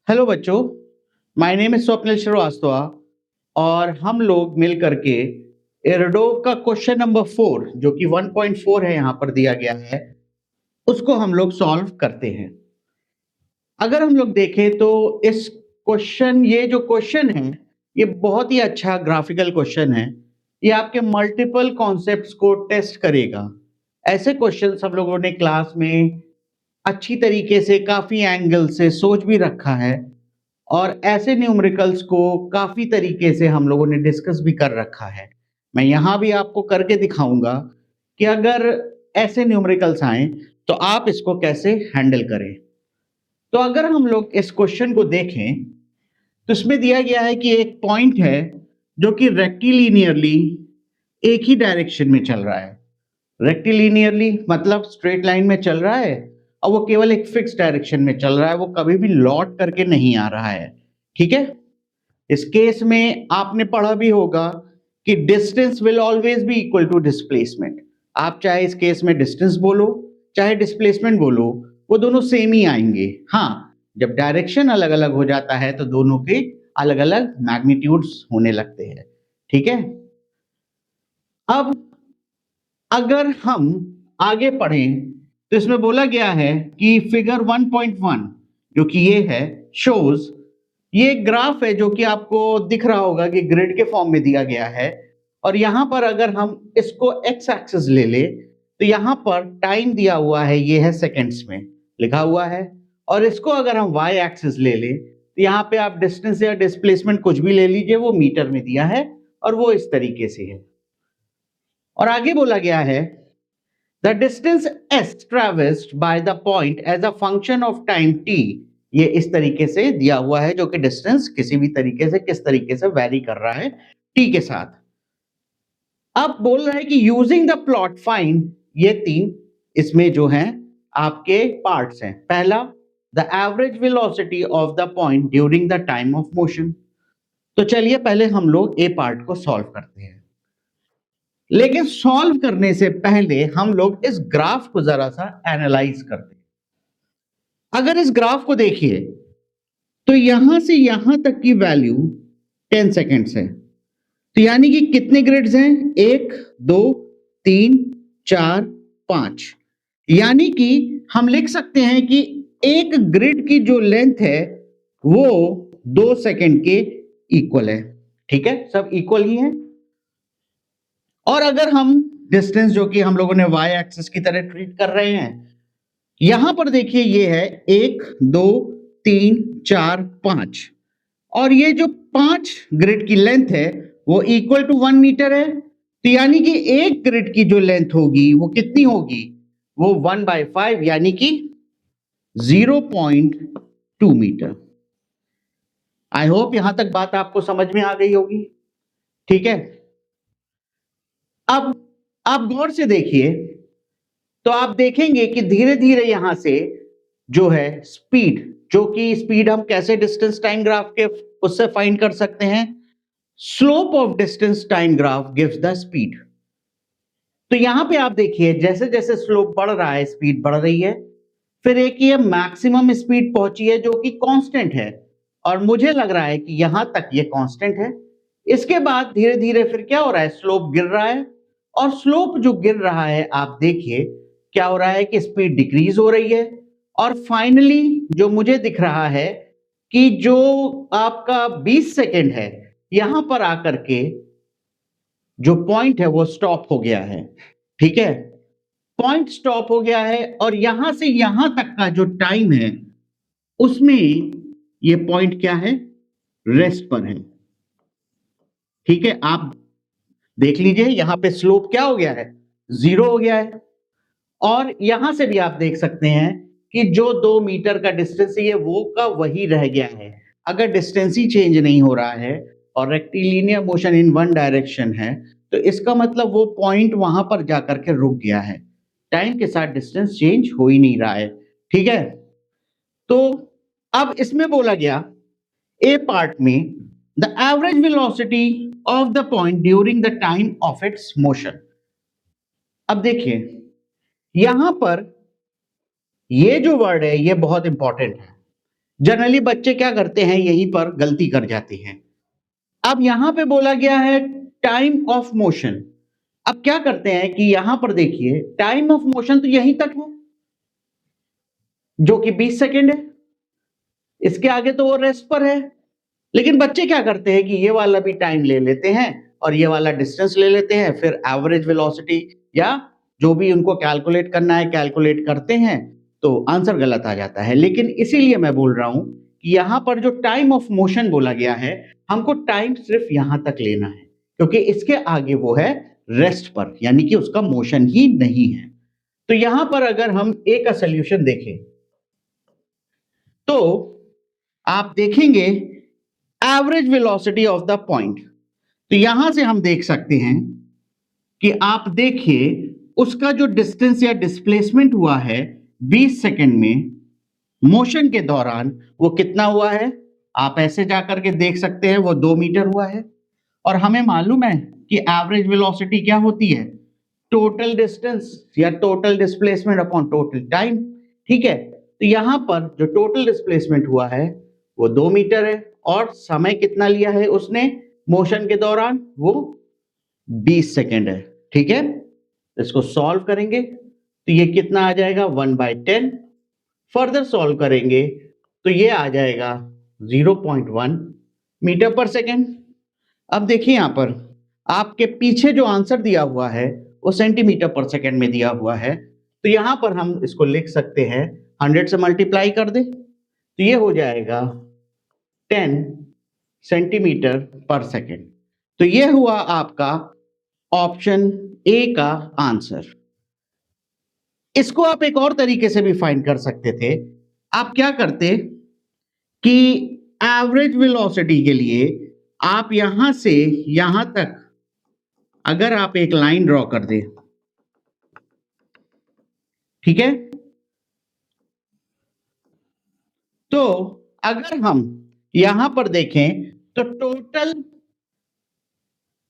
Hello बच्चों, my name is Swapnil Shrivastava और हम लोग मिल करके एरडोव का क्वेश्चन नंबर 4 जो कि 1.4 है यहाँ पर दिया गया है, उसको हम लोग सॉल्व करते हैं। अगर हम लोग देखें तो ये जो क्वेश्चन है, ये बहुत ही अच्छा ग्राफिकल क्वेश्चन है। ये आपके मल्टीपल कॉन्सेप्ट्स को टेस्ट करेगा। ऐसे क्वेश्चंस हम लोगों ने क्लास में अच्छी तरीके से काफ़ी एंगल से सोच भी रखा है और ऐसे न्यूमेरिकल्स को काफ़ी तरीके से हम लोगों ने डिस्कस भी कर रखा है। मैं यहाँ भी आपको करके दिखाऊँगा कि अगर ऐसे न्यूमेरिकल्स आएँ, तो आप इसको कैसे हैंडल करें। तो अगर हम लोग इस क्वेश्चन को देखें, तो इसमें दिया गया है कि एक पॉइंट है, जो कि रेक्टिलिनियरली एक ही डायरेक्शन में चल रहा है। रेक्टिलिनियरली मतलब स्ट्रेट लाइन में चल रहा है और वो केवल एक फिक्स डायरेक्शन में चल रहा है, वो कभी भी लौट करके नहीं आ रहा है। ठीक है? इस केस में आपने पढ़ा भी होगा कि distance will always be equal to displacement. आप चाहे इस केस में डिस्टेंस बोलो, चाहे डिस्प्लेसमेंट बोलो, वो दोनों सेम ही आएंगे। हाँ, जब डायरेक्शन अलग अलग हो जाता है तो दोनों के अलग अलग मैग्नीट्यूड्स होने लगते हैं। ठीक है? अब अगर हम आगे पढ़ें तो इसमें बोला गया है कि फिगर 1.1 जो कि ये है शोज, ये ग्राफ है जो कि आपको दिख रहा होगा कि ग्रिड के फॉर्म में दिया गया है। और यहां पर अगर हम इसको एक्स एक्सिस ले ले तो यहां पर टाइम दिया हुआ है, ये है सेकंड्स में लिखा हुआ है। और इसको अगर हम वाई एक्सिस ले ले तो यहाँ पे आप डिस्टेंस या डिस्प्लेसमेंट कुछ भी ले लीजिए, वो मीटर में दिया है और वो इस तरीके से है। और आगे बोला गया है the distance s traversed by the point as a function of time t, ये इस तरीके से दिया हुआ है, जो कि डिस्टेंस किसी भी तरीके से किस तरीके से वेरी कर रहा है t के साथ। अब बोल रहा है कि यूजिंग द प्लॉट फाइंड, ये तीन इसमें जो हैं आपके पार्ट्स हैं। पहला, the average velocity of the point during the time of motion. तो चलिए पहले हम लोग ए पार्ट को सॉल्व करते हैं, लेकिन सॉल्व करने से पहले हम लोग इस ग्राफ को जरा सा एनालाइज करते हैं। अगर इस ग्राफ को देखिए तो यहां से यहां तक की वैल्यू 10 सेकेंड्स है। तो यानी कि कितने ग्रिड्स हैं? 1 2 3 4 5। यानी कि हम लिख सकते हैं कि एक ग्रिड की जो लेंथ है वो 2 सेकेंड के इक्वल है। ठीक है, सब इक्वल ही है। और अगर हम डिस्टेंस जो कि हम लोगों ने वाई एक्सिस की तरह ट्रीट कर रहे हैं, यहां पर देखिए ये है 1 2 3 4 5, और ये जो 5 ग्रिड की लेंथ है वो इक्वल टू 1 मीटर है। तो यानी कि एक ग्रिड की जो लेंथ होगी वो कितनी होगी? वो 1/5 यानी कि 0.2 मीटर। आई होप यहां तक बात आपको समझ में आ गई होगी। ठीक है, अब आप गौर से देखिए तो आप देखेंगे कि धीरे धीरे यहां से जो है स्पीड, जो कि स्पीड हम कैसे डिस्टेंस टाइम ग्राफ के उससे फाइंड कर सकते हैं, slope of distance time graph gives the speed. तो यहां पे आप देखिए जैसे जैसे स्लोप बढ़ रहा है स्पीड बढ़ रही है। फिर एक ये मैक्सिमम स्पीड पहुंची है जो कि कांस्टेंट है, और मुझे लग रहा है कि यहां तक ये कांस्टेंट है। इसके बाद धीरे धीरे फिर क्या हो रहा है, स्लोप गिर रहा है। और स्लोप जो गिर रहा है आप देखिए क्या हो रहा है कि स्पीड डिक्रीज हो रही है। और फाइनली जो मुझे दिख रहा है कि जो आपका 20 सेकेंड है, यहां पर आकर के जो पॉइंट है वो स्टॉप हो गया है। ठीक है, पॉइंट स्टॉप हो गया है और यहां से यहां तक का जो टाइम है उसमें ये पॉइंट क्या है, रेस्ट पर है। ठीक है, आप देख लीजिए यहां पे स्लोप क्या हो गया है, 0 हो गया है। और यहां से भी आप देख सकते हैं कि जो 2 मीटर का डिस्टेंस है वो का वही रह गया है। अगर डिस्टेंस ही चेंज नहीं हो रहा है और rectilinear motion in one direction है, तो इसका मतलब वो पॉइंट वहां पर जाकर के रुक गया है। टाइम के साथ डिस्टेंस चेंज हो ही नहीं रहा है। ठीक है, तो अब इसमें बोला गया ए पार्ट में the average velocity of the point during the time of its motion. अब देखिए यहां पर ये जो वर्ड है ये बहुत इंपॉर्टेंट है। जनरली बच्चे क्या करते हैं, यहीं पर गलती कर जाते हैं। अब यहां पे बोला गया है टाइम ऑफ मोशन। अब क्या करते हैं कि यहां पर देखिए टाइम ऑफ मोशन तो यहीं तक है जो कि 20 सेकेंड है, इसके आगे तो वो रेस्ट पर है। लेकिन बच्चे क्या करते हैं कि ये वाला भी टाइम ले लेते हैं और ये वाला डिस्टेंस ले लेते हैं, फिर एवरेज वेलोसिटी या जो भी उनको कैलकुलेट करना है कैलकुलेट करते हैं, तो आंसर गलत आ जाता है। लेकिन इसीलिए मैं बोल रहा हूं कि यहां पर जो टाइम ऑफ मोशन बोला गया है, हमको टाइम सिर्फ यहां तक लेना है, क्योंकि इसके आगे वो है रेस्ट पर, यानी कि उसका मोशन ही नहीं है। तो यहां पर अगर हम ए का सोल्यूशन देखें तो आप देखेंगे average velocity of the point. तो यहां से हम देख सकते हैं कि आप देखिए उसका जो डिस्टेंस या डिस्प्लेसमेंट हुआ है 20 सेकंड में, मोशन के दौरान वो कितना हुआ है, आप ऐसे जाकर के देख सकते हैं वो 2 मीटर हुआ है। और हमें मालूम है कि एवरेज वेलोसिटी क्या होती है, टोटल डिस्टेंस या total displacement upon total time. ठीक है, तो यहां पर जो टोटल डिस्प्लेसमेंट हुआ है वो 2 मीटर है, और समय कितना लिया है उसने मोशन के दौरान, वो 20 सेकेंड है। ठीक है, इसको सॉल्व करेंगे तो ये कितना आ जाएगा 1/10। फर्दर सॉल्व करेंगे तो ये आ जाएगा 0.1 मीटर पर सेकेंड। अब देखिए यहां पर आपके पीछे जो आंसर दिया हुआ है वो सेंटीमीटर पर सेकेंड में दिया हुआ है, तो यहां पर हम इसको लिख सकते हैं 100 से मल्टीप्लाई कर दे तो ये हो जाएगा 10 सेंटीमीटर पर सेकेंड। तो ये हुआ आपका ऑप्शन ए का आंसर। इसको आप एक और तरीके से भी फाइंड कर सकते थे। आप क्या करते कि एवरेज वेलोसिटी के लिए आप यहां से यहां तक अगर आप एक लाइन ड्रॉ कर दे, ठीक है, तो अगर हम यहां पर देखें तो total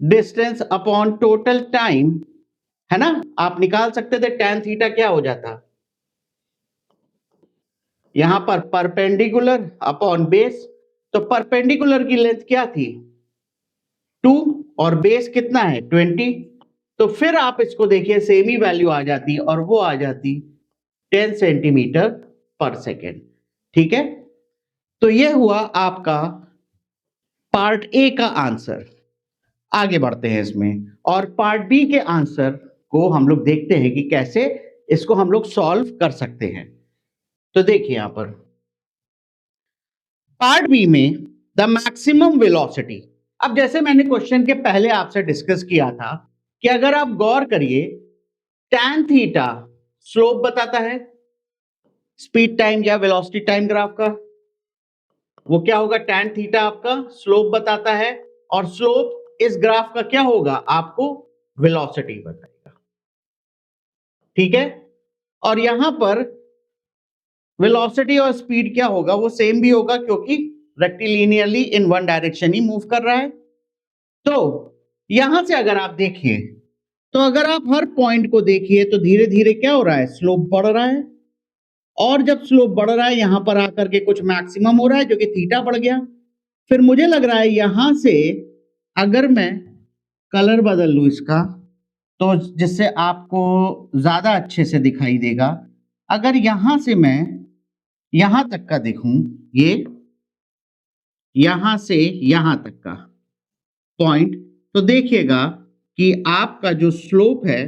distance upon total time है ना, आप निकाल सकते थे tan थीटा क्या हो जाता, यहां पर परपेंडिकुलर अपॉन बेस। तो परपेंडिकुलर की लेंथ क्या थी 2 और बेस कितना है 20, तो फिर आप इसको देखिए सेम ही वैल्यू आ जाती और वो आ जाती 10 सेंटीमीटर पर सेकेंड। ठीक है, तो ये हुआ आपका पार्ट ए का आंसर। आगे बढ़ते हैं इसमें और पार्ट बी के आंसर को हम लोग देखते हैं कि कैसे इसको हम लोग सॉल्व कर सकते हैं। तो देखिए यहां पर पार्ट बी में द मैक्सिमम वेलोसिटी। अब जैसे मैंने क्वेश्चन के पहले आपसे डिस्कस किया था कि अगर आप गौर करिए tan थीटा स्लोप बताता है स्पीड टाइम या वेलोसिटी टाइम ग्राफ का, वो क्या होगा tan थीटा आपका स्लोप बताता है, और स्लोप इस ग्राफ का क्या होगा आपको वेलोसिटी बताएगा। ठीक है, और यहां पर वेलोसिटी और स्पीड क्या होगा, वो सेम भी होगा क्योंकि रेक्टिलिनियरली इन वन डायरेक्शन ही मूव कर रहा है। तो यहां से अगर आप देखिए तो अगर आप हर पॉइंट को देखिए तो धीरे धीरे क्या हो रहा है, स्लोप बढ़ रहा है, और जब स्लोप बढ़ रहा है यहां पर आकर के कुछ मैक्सिमम हो रहा है जो कि थीटा बढ़ गया। फिर मुझे लग रहा है यहां से अगर मैं कलर बदल लूं इसका तो जिससे आपको ज्यादा अच्छे से दिखाई देगा, अगर यहां से मैं यहां तक का देखूं, ये यहां से यहां तक का पॉइंट, तो देखिएगा कि आपका जो स्लोप है,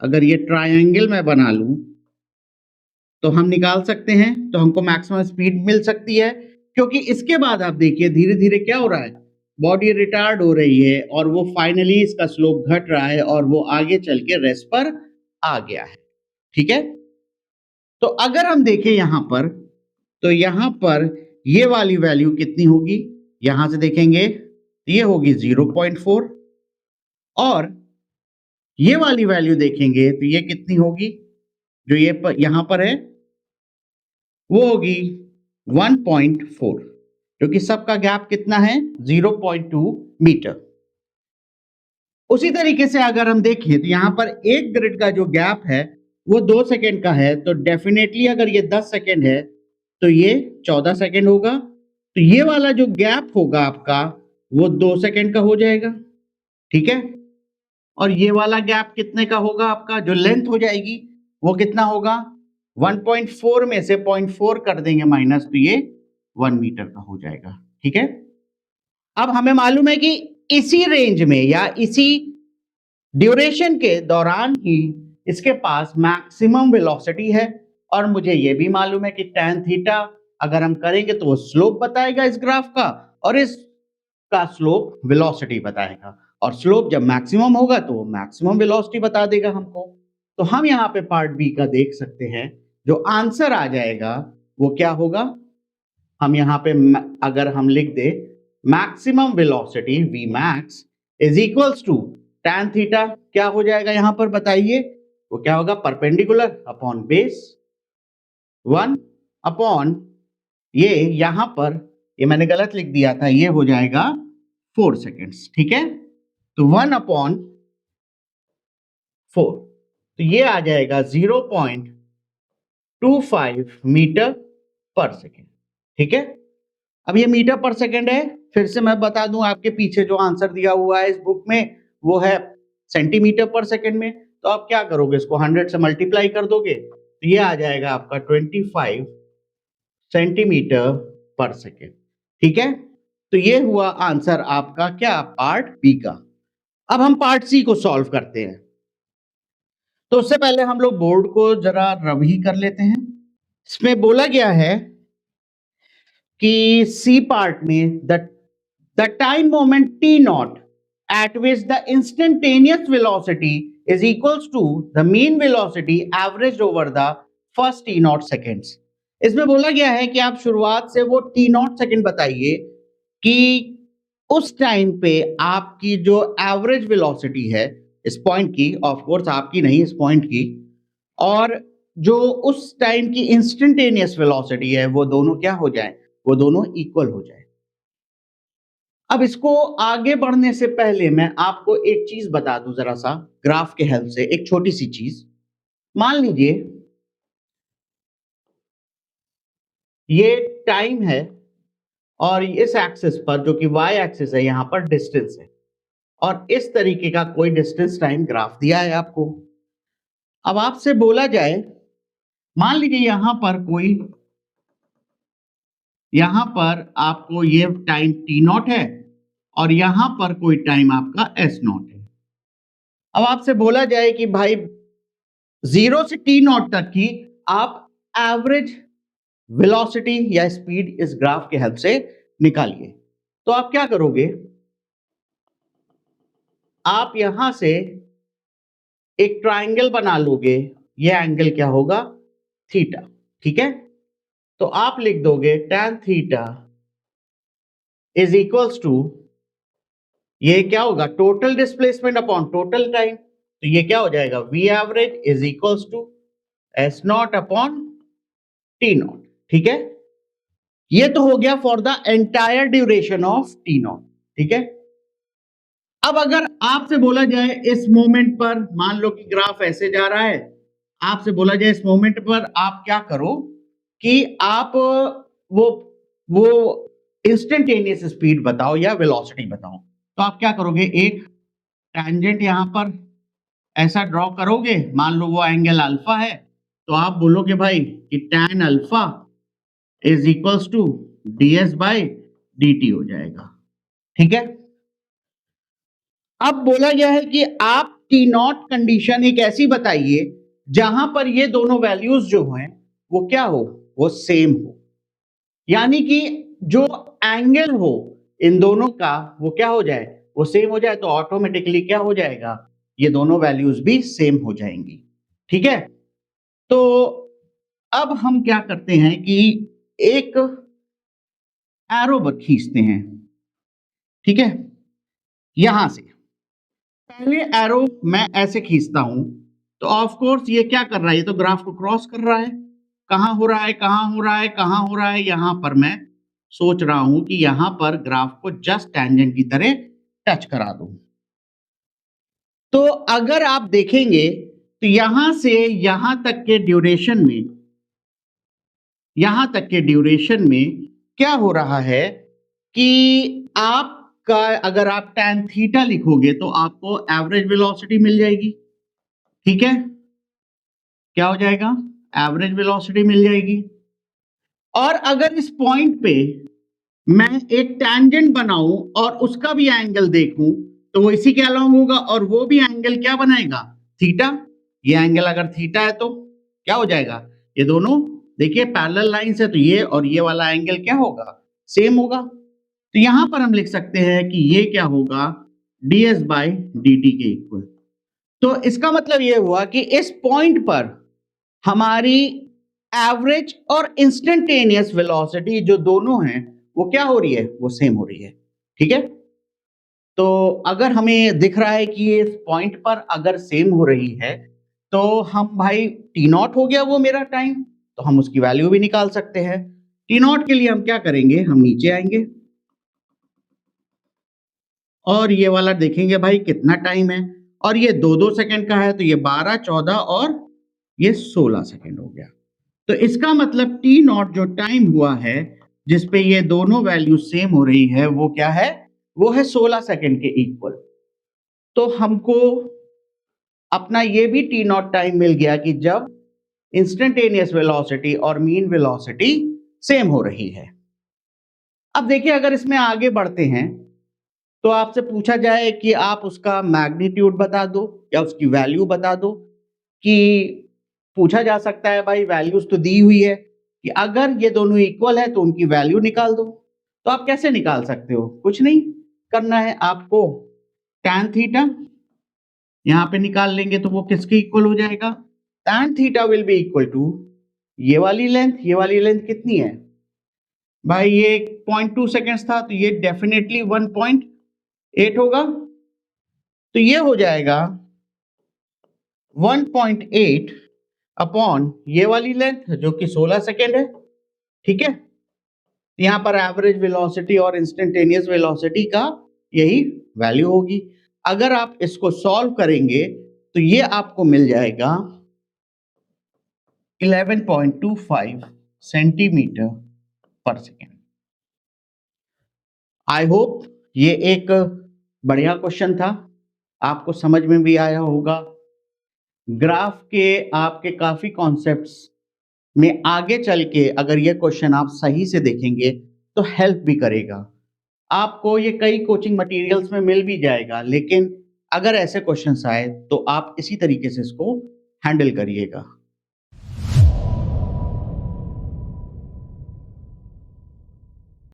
अगर ये ट्रायंगल मैं बना लूं तो हम निकाल सकते हैं, तो हमको मैक्सिमम स्पीड मिल सकती है। क्योंकि इसके बाद आप देखिए धीरे धीरे क्या हो रहा है, बॉडी रिटार्ड हो रही है और वो फाइनली इसका स्लोप घट रहा है और वो आगे चल के रेस्ट पर आ गया है। ठीक है, तो अगर हम देखें यहां पर तो यहां पर ये वाली वैल्यू कितनी होगी, यहां से देखेंगे ये होगी 0.4, और ये वाली वैल्यू देखेंगे तो ये कितनी होगी, जो ये यहां पर है वो होगी 1.4, क्योंकि सबका गैप कितना है 0.2 मीटर। उसी तरीके से अगर हम देखें तो यहां पर एक ग्रिड का जो गैप है वो 2 सेकेंड का है, तो डेफिनेटली अगर ये 10 सेकेंड है तो ये 14 सेकंड होगा। तो ये वाला जो गैप होगा आपका वो 2 सेकंड का हो जाएगा, ठीक है? और ये वाला गैप कितने का होगा आपका, जो लेंथ हो जाएगी वो कितना होगा, 1.4 में से 0.4 कर देंगे माइनस, तो ये 1 मीटर का हो जाएगा, ठीक है? अब हमें मालूम है कि इसी रेंज में या इसी ड्यूरेशन के दौरान ही इसके पास मैक्सिमम वेलोसिटी है, और मुझे ये भी मालूम है कि tan थीटा अगर हम करेंगे तो वो स्लोप बताएगा इस ग्राफ का, और इसका स्लोप वेलोसिटी बताएगा, और स्लोप जब मैक्सिमम होगा तो वो मैक्सिमम वेलोसिटी बता देगा हमको। तो हम यहाँ पे पार्ट बी का देख सकते हैं, जो आंसर आ जाएगा वो क्या होगा, हम यहाँ पे अगर हम लिख दे maximum velocity V max is equals to tan theta, क्या हो जाएगा यहाँ पर बताइए, वो क्या होगा, परपेंडिकुलर अपॉन बेस 1 अपॉन ये यहां पर, ये मैंने गलत लिख दिया था, ये हो जाएगा 4 सेकेंड्स, ठीक है? तो 1 अपॉन 4, तो ये आ जाएगा 0.25 मीटर पर सेकेंड, ठीक है? अब ये मीटर पर सेकेंड है, फिर से मैं बता दूं, आपके पीछे जो आंसर दिया हुआ है इस बुक में वो है सेंटीमीटर पर सेकेंड में, तो आप क्या करोगे, इसको 100 से मल्टीप्लाई कर दोगे, तो ये आ जाएगा आपका 25 सेंटीमीटर पर सेकेंड, ठीक है? तो ये हुआ आंसर आपका क्या, पार्ट बी का। अब हम पार्ट सी को सॉल्व करते हैं, तो उससे पहले हम लोग बोर्ड को जरा रिव्यू कर लेते हैं। इसमें बोला गया है कि सी पार्ट में the time moment T not at which the instantaneous velocity is equals to the mean velocity averaged over the first t naught seconds। इसमें बोला गया है कि आप शुरुआत से वो t naught सेकंड बताइए कि उस टाइम पे आपकी जो एवरेज वेलोसिटी है इस पॉइंट की, ऑफ कोर्स आपकी नहीं, इस पॉइंट की, और जो उस टाइम की इंस्टेंटेनियस वेलोसिटी है वो दोनों क्या हो जाए, वो दोनों इक्वल हो जाए। अब इसको आगे बढ़ने से पहले मैं आपको एक चीज बता दूं जरा सा ग्राफ के हेल्प से, एक छोटी सी चीज। मान लीजिए ये टाइम है और इस एक्सिस पर जो कि y एक्सिस है यहां पर डिस्टेंस है, और इस तरीके का कोई डिस्टेंस टाइम ग्राफ दिया है आपको। अब आपसे बोला जाए, मान लीजिए यहां पर आपको ये टाइम t नॉट है और यहां पर कोई टाइम आपका s नॉट है। अब आपसे बोला जाए कि भाई 0 से t नॉट तक की आप एवरेज वेलोसिटी या स्पीड इस ग्राफ के हेल्प से निकालिए, तो आप क्या करोगे, आप यहां से एक ट्रायंगल बना लोगे, ये एंगल क्या होगा, थीटा, ठीक है? तो आप लिख दोगे tan theta is equals to, ये क्या होगा, total displacement upon total time, तो ये क्या हो जाएगा, v average is equals to s not upon t not, ठीक है? ये तो हो गया for the entire duration of T not, ठीक है? अब अगर आपसे बोला जाए इस मोमेंट पर, मान लो कि ग्राफ ऐसे जा रहा है, आपसे बोला जाए इस मोमेंट पर आप क्या करो कि आप वो वो इंस्टेंटेनियस स्पीड बताओ या वेलोसिटी बताओ, तो आप क्या करोगे, एक टेंजेंट यहां पर ऐसा ड्रॉ करोगे, मान लो वो एंगल अल्फा है, तो आप बोलोगे भाई कि tan alpha is equals to ds by dt हो जाएगा, ठीक है? अब बोला गया है कि आप टी नॉट कंडीशन एक ऐसी बताइए जहां पर ये दोनों वैल्यूज जो हैं वो क्या हो, वो सेम हो, यानी कि जो एंगल हो इन दोनों का वो क्या हो जाए, वो सेम हो जाए, तो ऑटोमेटिकली क्या हो जाएगा, ये दोनों वैल्यूज भी सेम हो जाएंगी, ठीक है? तो अब हम क्या करते हैं कि एक एरो खींचते हैं, ठीक है? यहां से पहले एरो मैं ऐसे खींचता हूं, तो ऑफ कोर्स ये क्या कर रहा है, ये तो ग्राफ को क्रॉस कर रहा है, कहां हो रहा है, कहां हो रहा है, कहां हो रहा है, यहां पर मैं सोच रहा हूं कि यहां पर ग्राफ को जस्ट टेंजेंट की तरह टच करा दूं। तो अगर आप देखेंगे तो यहां से यहां तक के ड्यूरेशन में यहां तक के ड्यूरेशन में क्या हो रहा है कि आपका अगर आप tan थीटा लिखोगे तो आपको एवरेज वेलोसिटी मिल जाएगी, ठीक है? क्या हो जाएगा? एवरेज वेलोसिटी मिल जाएगी। और अगर इस पॉइंट पे मैं एक टैंजेंट बनाऊं और उसका भी एंगल देखूं तो वो इसी के अलोंग होगा और वो भी एंगल क्या बनाएगा? थीटा। ये एंगल अगर थीटा है तो क्या हो जाएगा? ये दोनों देखिए पैरेलल लाइंस है तो ये और ये वाला एंगल क्या होगा? सेम होगा। तो यहां पर हम लिख सकते हैं कि ये क्या होगा? ds बाई dt के इक्वल। तो इसका मतलब ये हुआ कि इस पॉइंट पर हमारी एवरेज और इंस्टेंटेनियस वेलोसिटी जो दोनों हैं वो क्या हो रही है? वो सेम हो रही है, ठीक है? तो अगर हमें दिख रहा है कि ये इस पॉइंट पर अगर सेम हो रही है तो हम भाई टी नॉट हो गया वो मेरा टाइम, तो हम उसकी वैल्यू भी निकाल सकते हैं। टी नॉट के लिए हम क्या करेंगे? हम नीचे आएंगे और ये वाला देखेंगे भाई कितना टाइम है, और ये 2-2 सेकंड का है तो ये 12, 14 और ये 16 सेकंड हो गया। तो इसका मतलब टी नॉट जो टाइम हुआ है जिस पे ये दोनों वैल्यू सेम हो रही है वो क्या है? वो है 16 सेकंड के इक्वल। तो हमको अपना ये भी टी नॉट टाइम मिल गया कि जब इंस्टेंटेनियस वेलोसिटी और मीन वेलोसिटी सेम हो रही है। अब देखिए अगर इसमें आगे बढ़ते हैं तो आपसे पूछा जाए कि आप उसका मैग्नीट्यूड बता दो या उसकी वैल्यू बता दो, कि पूछा जा सकता है भाई वैल्यूज तो दी हुई है कि अगर ये दोनों इक्वल है तो उनकी वैल्यू निकाल दो। तो आप कैसे निकाल सकते हो? कुछ नहीं करना है आपको, tan थीटा यहां पे निकाल लेंगे तो वो किसके इक्वल हो जाएगा? tan theta will be equal to ये वाली लेंथ, ये वाली लेंथ कितनी है भाई? ये 0.2 सेकेंड्स था तो ये डेफिनेटली 1.8 होगा, तो ये हो जाएगा 1.8 अपॉन ये वाली लेंथ जो कि 16 सेकेंड है, ठीक है? यहाँ पर एवरेज वेलोसिटी और इंस्टेंटेनियस वेलोसिटी का यही वैल्यू होगी। अगर आप इसको सॉल्व करेंगे तो ये आपको मिल जाएगा 11.25 सेंटीमीटर पर सेकेंड। आई होप ये एक बढ़िया क्वेश्चन था, आपको समझ में भी आया होगा। ग्राफ के आपके काफी कॉन्सेप्ट्स में आगे चल के अगर ये क्वेश्चन आप सही से देखेंगे तो हेल्प भी करेगा आपको। ये कई कोचिंग मटेरियल्स में मिल भी जाएगा, लेकिन अगर ऐसे क्वेश्चंस आए तो आप इसी तरीके से इसको हैंडल करिएगा।